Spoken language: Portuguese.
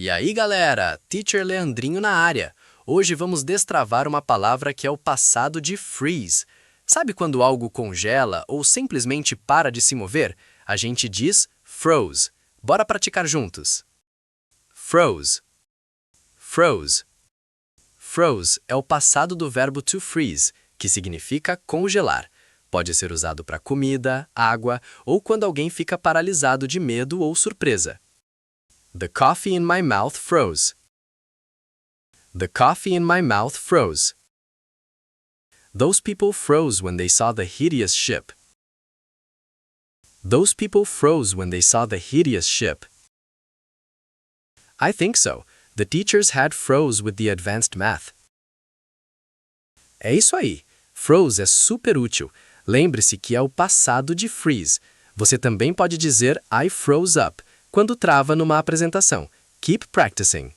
E aí, galera? Teacher Leandrinho na área. Hoje vamos destravar uma palavra que é o passado de freeze. Sabe quando algo congela ou simplesmente para de se mover? A gente diz froze. Bora praticar juntos. Froze. Froze. Froze é o passado do verbo to freeze, que significa congelar. Pode ser usado para comida, água ou quando alguém fica paralisado de medo ou surpresa. The coffee in my mouth froze. The coffee in my mouth froze. Those people froze when they saw the hideous ship. Those people froze when they saw the hideous ship. I think so. The teachers had froze with the advanced math. É isso aí. Froze é super útil. Lembre-se que é o passado de freeze. Você também pode dizer I froze up quando trava numa apresentação. Keep practicing.